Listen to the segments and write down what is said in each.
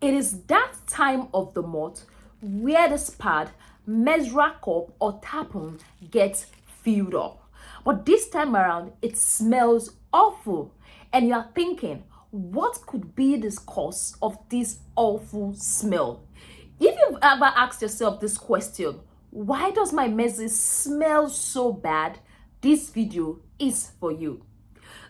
It is that time of the month where the pad, menstrual cup or tampon gets filled up. But this time around, it smells awful. And you are thinking, what could be the cause of this awful smell? If you've ever asked yourself this question, why does my menses smell so bad? This video is for you.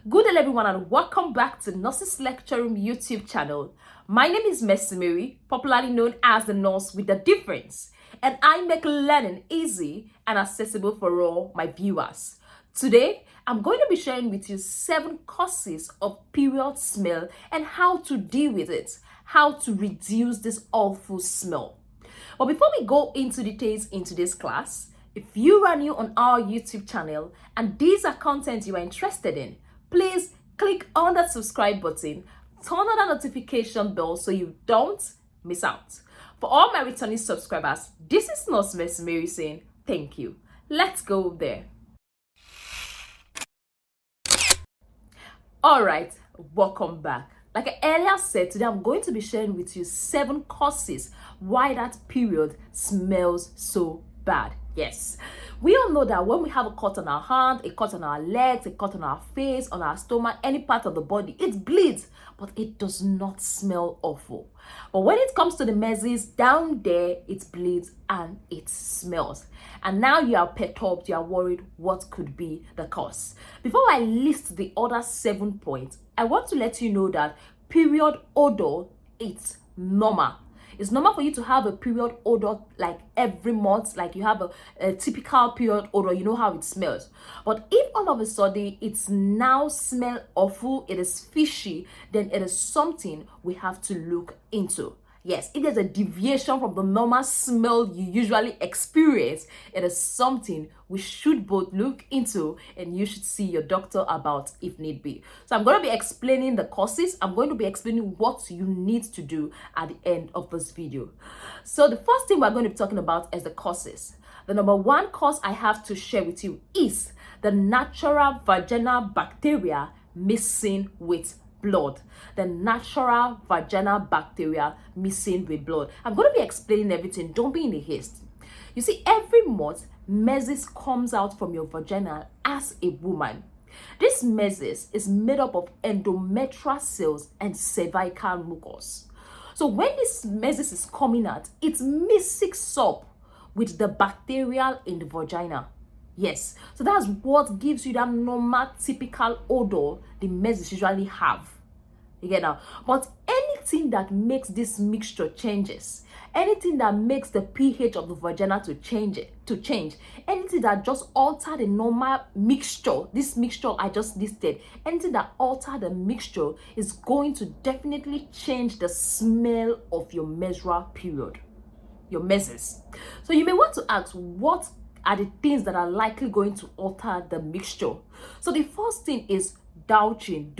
Good day everyone and welcome back to Nurses Lecturing YouTube channel. My name is Mercy Mary, popularly known as the nurse with the difference, and I make learning easy and accessible for all my viewers. Today, I'm going to be sharing with you 7 causes of period smell and how to deal with it, how to reduce this awful smell. But before we go into details in today's class, if you are new on our YouTube channel and these are content you are interested in, please click on that subscribe button, turn on the notification bell so you don't miss out. For all my returning subscribers, this is Nurse Miss Mary saying thank you. Let's go there. Alright, welcome back. Like I earlier said, today I'm going to be sharing with you 7 causes why that period smells so bad. Yes, we all know that when we have a cut on our hand, a cut on our legs, a cut on our face, on our stomach, any part of the body, it bleeds, but it does not smell awful. But when it comes to the menses, down there, it bleeds and it smells. And now you are perturbed, you are worried what could be the cause. Before I list the other 7 points, I want to let you know that period odor, it's normal. It's normal for you to have a period odor like every month, like you have a typical period odor, you know how it smells. But if all of a sudden it's now smell awful, it is fishy, then it is something we have to look into. Yes, if there's a deviation from the normal smell you usually experience, it is something we should both look into and you should see your doctor about if need be. So I'm going to be explaining the causes. I'm going to be explaining what you need to do at the end of this video. So the first thing we're going to be talking about is the causes. The number 1 cause I have to share with you is the natural vaginal bacteria mixing with blood. The natural vaginal bacteria mixing with blood. I'm going to be explaining everything. Don't be in a haste. You see, every month, menses comes out from your vagina as a woman. This menses is made up of endometrial cells and cervical mucus. So when this menses is coming out, it mixes up with the bacteria in the vagina. Yes, so that's what gives you that normal, typical odor the menses usually have. You get that? But anything that makes this mixture changes, anything that makes the pH of the vagina to change, anything that just alter the normal mixture, this mixture I just listed, anything that alter the mixture is going to definitely change the smell of your menstrual period, your menses. So you may want to ask, what are the things that are likely going to alter the mixture? So the first thing is douching.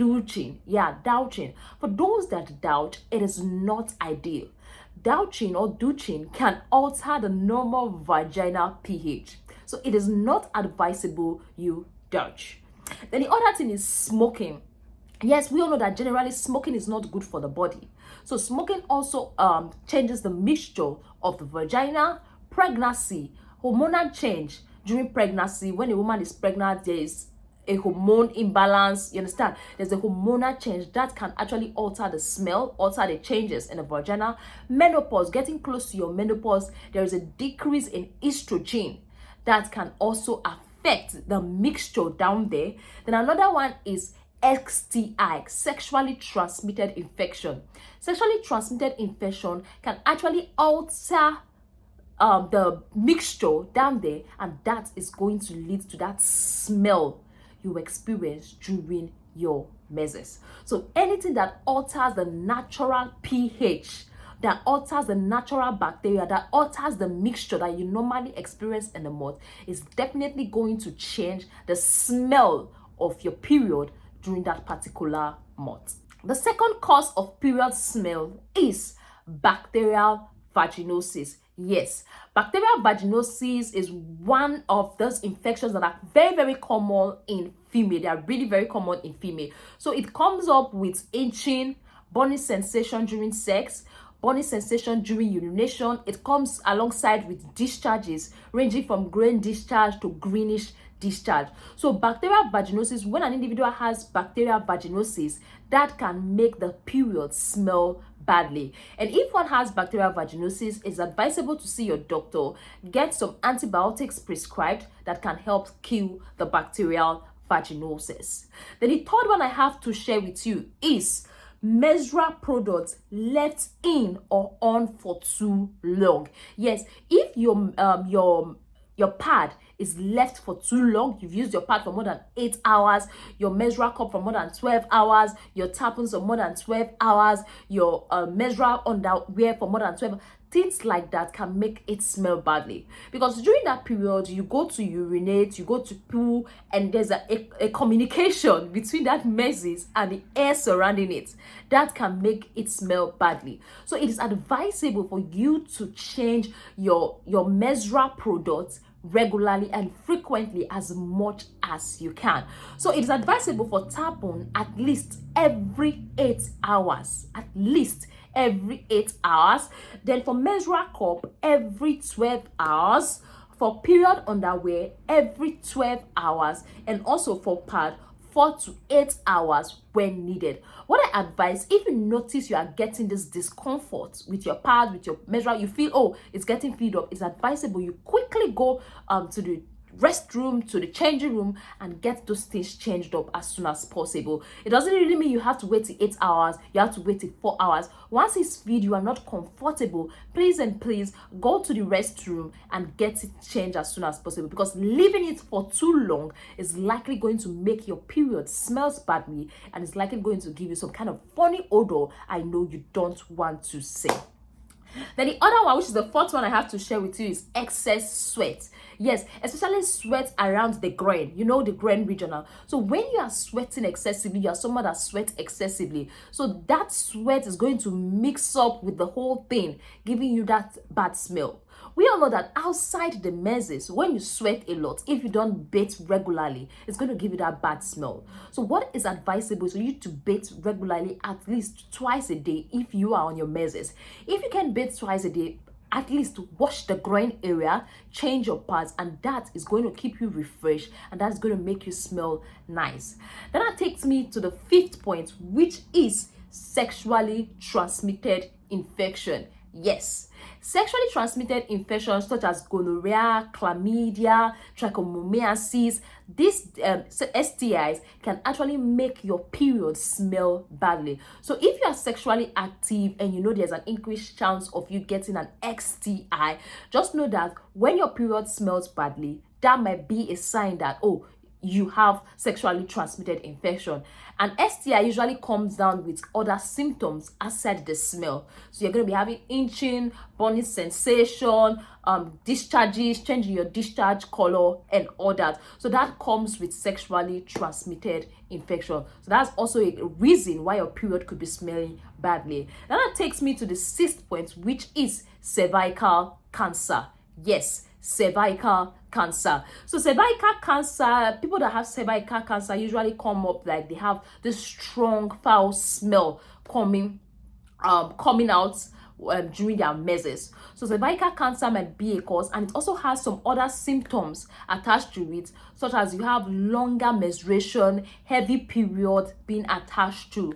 For those that douch, it is not ideal. Douching or douching can alter the normal vaginal pH. So it is not advisable you douch. Then the other thing is smoking. Yes, we all know that generally smoking is not good for the body. So smoking also changes the mixture of the vagina. Pregnancy, hormonal change during pregnancy. When a woman is pregnant, there is a hormone imbalance. You understand? There's a hormonal change that can actually alter the smell, alter the changes in the vagina. Menopause, getting close to your menopause, there is a decrease in estrogen that can also affect the mixture down there. Then another one is STI, sexually transmitted infection. Sexually transmitted infection can actually alter the mixture down there, and that is going to lead to that smell you experience during your menses. So anything that alters the natural pH, that alters the natural bacteria, that alters the mixture that you normally experience in the month is definitely going to change the smell of your period during that particular month. The second cause of period smell is bacterial vaginosis. Yes, bacterial vaginosis is one of those infections that are very, very common in female. They are really very common in female. So it comes up with itching, burning sensation during sex, burning sensation during urination. It comes alongside with discharges ranging from green discharge to greenish discharge. So bacterial vaginosis, when an individual has bacterial vaginosis, that can make the period smell badly. And if one has bacterial vaginosis, it's advisable to see your doctor, get some antibiotics prescribed that can help kill the bacterial vaginosis. Then the third one I have to share with you is menstrual products left in or on for too long. Yes, if your pad is left for too long, you've used your pad for more than 8 hours, your menstrual cup for more than 12 hours, your tampons for more than 12 hours, your menstrual underwear for more than 12, things like that can make it smell badly. Because during that period, you go to urinate, you go to poo, and there's a communication between that messes and the air surrounding it that can make it smell badly. So it is advisable for you to change your menstrual products regularly and frequently as much as you can. So it's advisable for tampon at least every 8 hours, at least every 8 hours. Then for menstrual cup every 12 hours, for period underwear every 12 hours, and also for pad 4 to 8 hours when needed. What I advise, if you notice you are getting this discomfort with your pad, with your menstrual, you feel, oh, it's getting filled up, it's advisable you quickly go to the restroom, to the changing room, and get those things changed up as soon as possible. It doesn't really mean you have to wait till 8 hours, you have to wait till 4 hours. Once it's filled, you are not comfortable, please go to the restroom and get it changed as soon as possible, because leaving it for too long is likely going to make your period smells badly, and it's likely going to give you some kind of funny odor I know you don't want to see. Then the other one, which is the fourth one I have to share with you, is excess sweat. Yes, especially sweat around the groin, the groin regional. So when you are sweating excessively, you are someone that sweats excessively. So that sweat is going to mix up with the whole thing, giving you that bad smell. We all know that outside the menses, when you sweat a lot, if you don't bathe regularly, it's going to give you that bad smell. So what is advisable is for you to bathe regularly, at least twice a day if you are on your menses. If you can bathe twice a day, at least wash the groin area, change your pads, and that is going to keep you refreshed, and that's going to make you smell nice. Then that takes me to the fifth point, which is sexually transmitted infection. Yes, sexually transmitted infections such as gonorrhea, chlamydia, trichomoniasis, these STIs can actually make your period smell badly. So if you are sexually active and you know there's an increased chance of you getting an STI, just know that when your period smells badly, that might be a sign that, oh, you have sexually transmitted infection. And STI usually comes down with other symptoms aside the smell. So you're going to be having itching, burning sensation, discharges, changing your discharge color, and all that. So that comes with sexually transmitted infection. So that's also a reason why your period could be smelling badly. Now that takes me to the sixth point, which is cervical cancer. Yes, cervical cancer. So cervical cancer, people that have cervical cancer usually come up like they have this strong foul smell coming out during their menses. So cervical cancer might be a cause, and it also has some other symptoms attached to it, such as you have longer menstruation, heavy period being attached to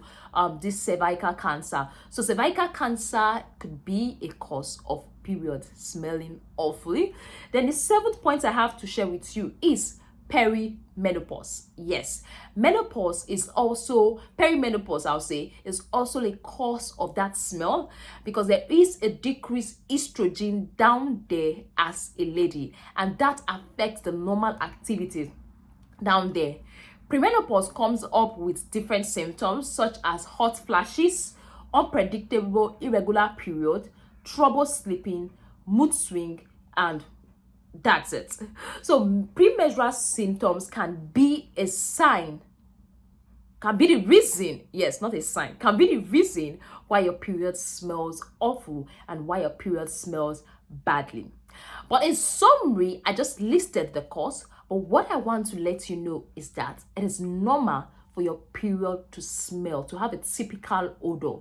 this cervical cancer. So cervical cancer could be a cause of period smelling awfully. Then the seventh point I have to share with you is perimenopause. Yes, perimenopause, I'll say, is also a cause of that smell, because there is a decreased estrogen down there as a lady, and that affects the normal activities down there. Premenopause comes up with different symptoms such as hot flashes, unpredictable irregular period, trouble sleeping, mood swing, and that's it. So premenstrual symptoms can be a sign, can be the reason, yes, not a sign, can be the reason why your period smells awful and why your period smells badly. But in summary, I just listed the cause, but what I want to let you know is that it is normal for your period to smell, to have a typical odor.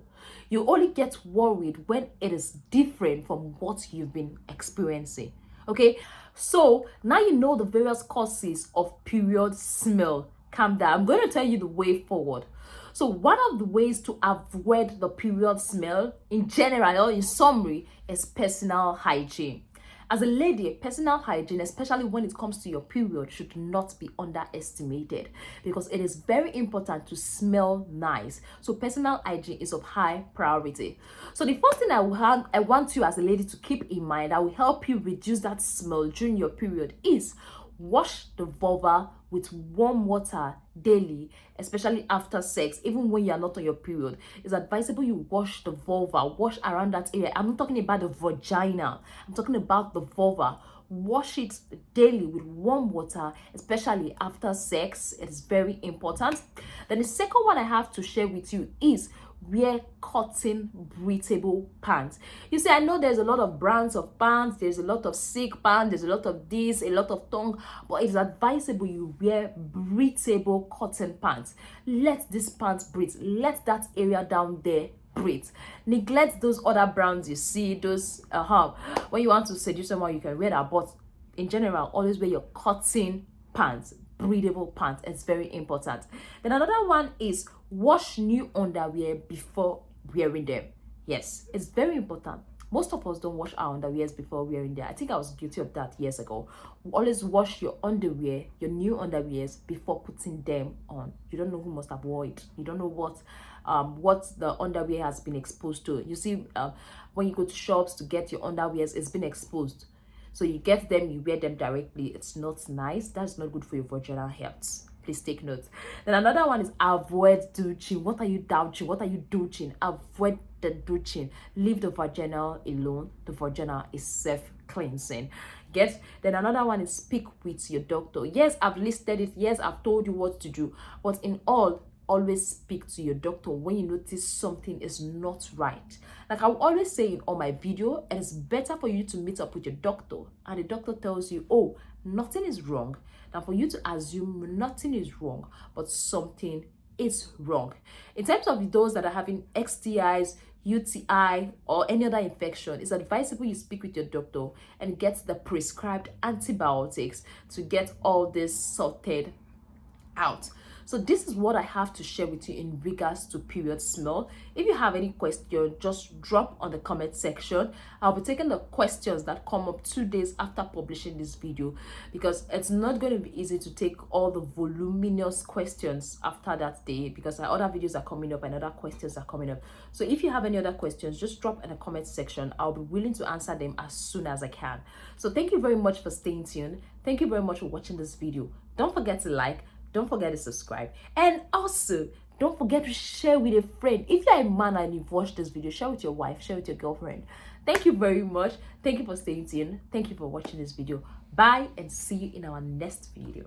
You only get worried when it is different from what you've been experiencing. Okay, so now you know the various causes of period smell. Calm down. I'm going to tell you the way forward. So one of the ways to avoid the period smell in general, or in summary, is personal hygiene. As a lady, personal hygiene, especially when it comes to your period, should not be underestimated because it is very important to smell nice. So personal hygiene is of high priority. So the first thing I want you as a lady to keep in mind that will help you reduce that smell during your period is wash the vulva with warm water daily, especially after sex. Even when you are not on your period, it's advisable you wash the vulva, wash around that area. I'm not talking about the vagina, I'm talking about the vulva. Wash it daily with warm water, especially after sex. It is very important. Then the second one I have to share with you is wear cotton breathable pants. You see, I know there's a lot of brands of pants, there's a lot of sick pants, there's a lot of this, a lot of tongue, but it's advisable you wear breathable cotton pants. Let this pants breathe. Let that area down there breathe. Neglect those other brands you see, those when you want to seduce someone you can wear that, but in general always wear your cotton pants, breathable pants. It's very important. Then another one is wash new underwear before wearing them. Yes, it's very important. Most of us don't wash our underwears before wearing them. I think I was guilty of that years ago. Always wash your underwear, your new underwears, before putting them on. You don't know who must have worn it. You don't know what the underwear has been exposed to. You see, when you go to shops to get your underwears, it's been exposed. So you get them, you wear them directly. It's not nice. That's not good for your vaginal health. Please take note. Then another one is avoid douching. What are you douching? What are you douching? Avoid the douching. Leave the vagina alone. The vagina is self-cleansing. Get? Then another one is speak with your doctor. Yes, I've listed it. Yes, I've told you what to do. But in all, always speak to your doctor when you notice something is not right. Like I will always say in all my video, it is better for you to meet up with your doctor and the doctor tells you, oh, nothing is wrong, than for you to assume nothing is wrong, but something is wrong. In terms of those that are having STIs, UTI, or any other infection, it's advisable you speak with your doctor and get the prescribed antibiotics to get all this sorted out. So this is what I have to share with you in regards to period smell. If you have any question, just drop on the comment section. I'll be taking the questions that come up 2 days after publishing this video, because it's not going to be easy to take all the voluminous questions after that day, because other videos are coming up and other questions are coming up. So if you have any other questions, just drop in the comment section. I'll be willing to answer them as soon as I can. So thank you very much for staying tuned. Thank you very much for watching this video. Don't forget to like, don't forget to subscribe, and also don't forget to share with a friend. If you're a man and you've watched this video, share with your wife, share with your girlfriend. Thank you very much. Thank you for staying tuned. Thank you for watching this video. Bye, and see you in our next video.